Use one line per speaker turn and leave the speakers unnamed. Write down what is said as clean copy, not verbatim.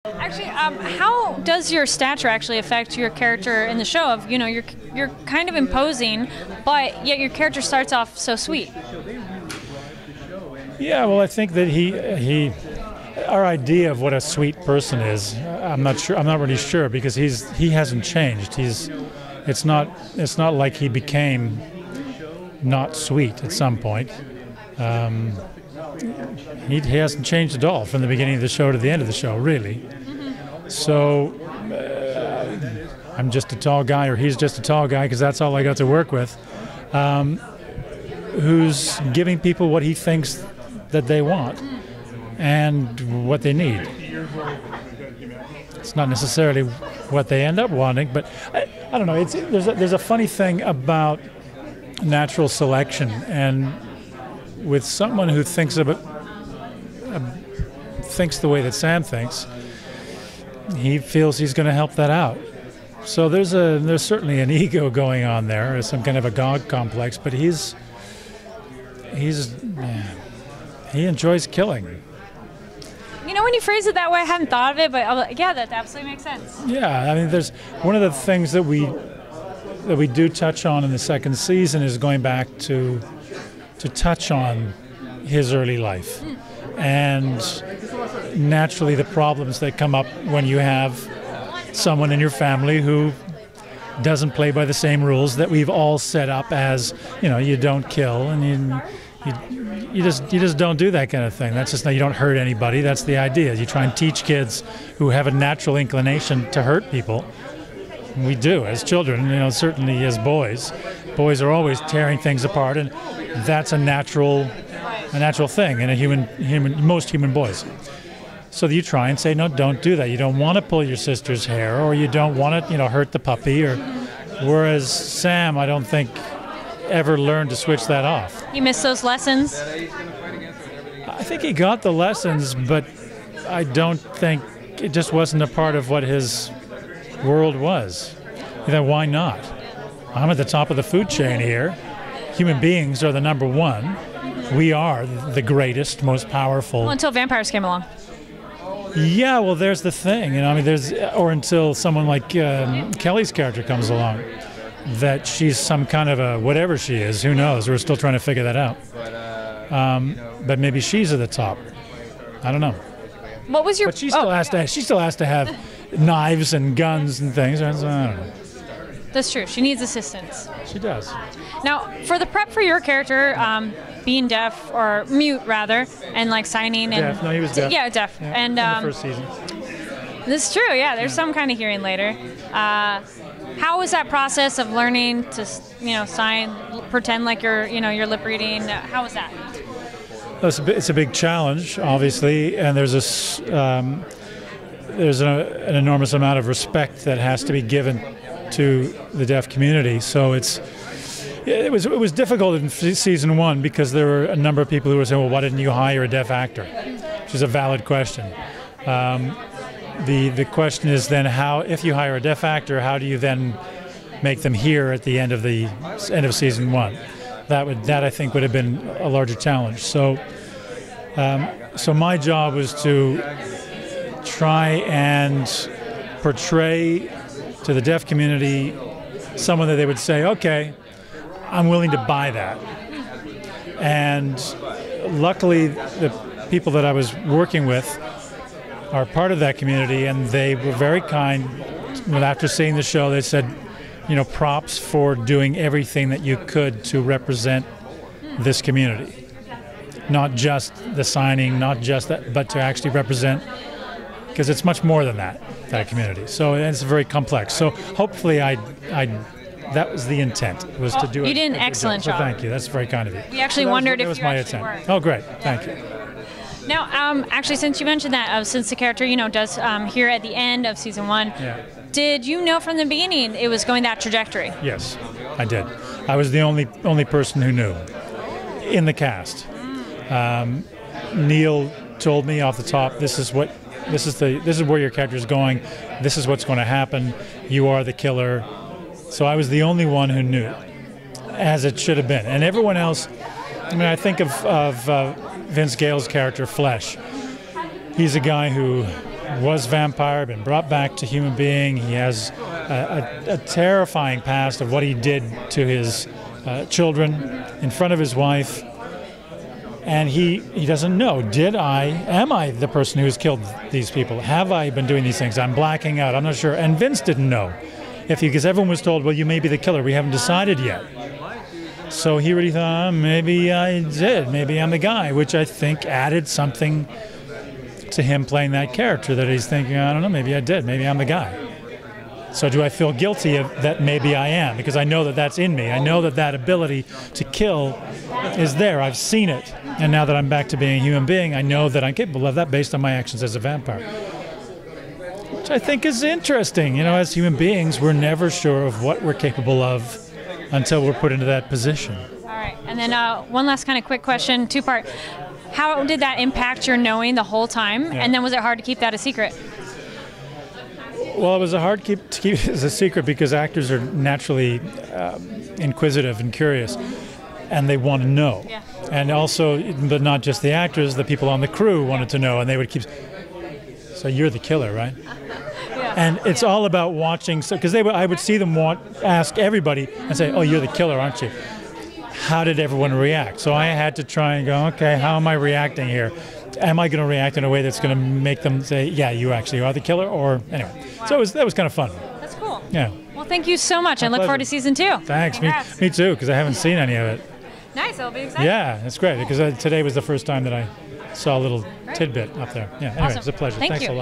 Actually, how does your stature actually affect your character in the show? Of you're kind of imposing, but yet your character starts off so sweet.
Yeah, well, I think that our idea of what a sweet person is, I'm not really sure because he hasn't changed. It's not like he became not sweet at some point. He hasn't changed at all from the beginning of the show to the end of the show, really. So I'm just a tall guy, or he's just a tall guy, because that's all I got to work with, who's giving people what he thinks that they want and what they need. It's not necessarily what they end up wanting, but I don't know. There's a funny thing about natural selection, and with someone who thinks the way that Sam thinks, he feels he's going to help that out. So there's certainly an ego going on there, or some kind of a God complex, but he enjoys killing.
When you phrase it that way, I hadn't thought of it, but yeah, that absolutely makes sense.
Yeah, I mean, there's one of the things that we do touch on in the second season is going back to touch on his early life, and naturally the problems that come up when you have someone in your family who doesn't play by the same rules that we've all set up, as you don't kill, and you just don't do that kind of thing. That's just, you don't hurt anybody. That's the idea. You try and teach kids who have a natural inclination to hurt people. We do as children, certainly as boys. Boys are always tearing things apart, and that's a natural thing in most human boys. So you try and say, no, don't do that. You don't want to pull your sister's hair, or you don't want to, hurt the puppy. Whereas Sam, I don't think, ever learned to switch that off.
You missed those lessons?
I think he got the lessons, but I don't think it just wasn't a part of what his world was. Why not? I'm at the top of the food chain here. Human beings are the number one. We are the greatest, most powerful.
Well, until vampires came along.
Yeah, well, there's the thing, or until someone like Kelly's character comes along, that she's some kind of a whatever she is. Who knows? We're still trying to figure that out. But maybe she's at the top. I don't know.
What was your?
But she still has to have knives and guns and things. I don't know.
That's true. She needs assistance.
She does.
Now, for the prep for your character, being deaf, or mute rather, and like signing and
deaf. No, he was deaf.
Yeah, deaf.
Yeah,
and
in the first season.
This is true. Yeah, there's some kind of hearing later. How was that process of learning to, sign, pretend like you're lip reading? How was that?
It's a big challenge, obviously, and there's an enormous amount of respect that has to be given to the deaf community. So it was difficult in season one because there were a number of people who were saying, well, why didn't you hire a deaf actor? Which is a valid question. The question is then, if you hire a deaf actor, how do you then make them hear at the end of season one? That I think would have been a larger challenge. So my job was to try and portray to the deaf community someone that they would say, okay, I'm willing to buy that. And luckily, the people that I was working with are part of that community, and they were very kind. After seeing the show, they said, props for doing everything that you could to represent this community. Not just the signing, not just that, but to actually represent, because it's much more than that community. So it's very complex. So hopefully that was the intent, was to do it.
You did an excellent job.
So thank you. That's very kind of you.
We actually wondered if
you
actually
intent.
were.
Oh, great. Thank you.
Now, actually, since you mentioned that, since the character, does hear at the end of season one,
yeah.
Did you know from the beginning it was going that trajectory?
Yes, I did. I was the only person who knew in the cast. Neil told me off the top, this is where your character is going. This is what's going to happen. You are the killer. So I was the only one who knew, as it should have been. And everyone else, I think of Vince Gale's character, Flesh. He's a guy who was vampire, been brought back to human being. He has a terrifying past of what he did to his children in front of his wife. And he doesn't know, am I the person who's killed these people? Have I been doing these things? I'm blacking out, I'm not sure. And Vince didn't know. Because everyone was told, well, you may be the killer, we haven't decided yet. So he really thought, maybe I did, maybe I'm the guy, which I think added something to him playing that character, that he's thinking, I don't know, maybe I did, maybe I'm the guy. So do I feel guilty of that? Maybe I am, because I know that that's in me. I know that that ability to kill is there. I've seen it. And now that I'm back to being a human being, I know that I'm capable of that based on my actions as a vampire. Which I think is interesting. You know, as human beings, we're never sure of what we're capable of until we're put into that position.
All right. And then one last kind of quick question, two-part. How did that impact your knowing the whole time? Yeah. And then was it hard to keep that a secret?
Well, it was hard to keep it as a secret because actors are naturally inquisitive and curious, and they want to know. Yeah. And also, but not just the actors, the people on the crew wanted to know, and they would keep. So you're the killer, right? Yeah. And it's all about watching. So because I would see them ask everybody and say, "Oh, you're the killer, aren't you?" How did everyone react? So I had to try and go, okay, how am I reacting here? Am I going to react in a way that's going to make them say, yeah, you actually are the killer? Or anyway, wow. So that was kind of fun.
That's cool.
Yeah.
Well, thank you so much. I look forward to season 2.
Thanks. Me too, because I haven't seen any of it.
Nice. It'll be exciting.
Yeah, it's great because today was the first time that I saw a little tidbit up there. Yeah. Anyway, awesome. It's a pleasure.
Thanks a lot.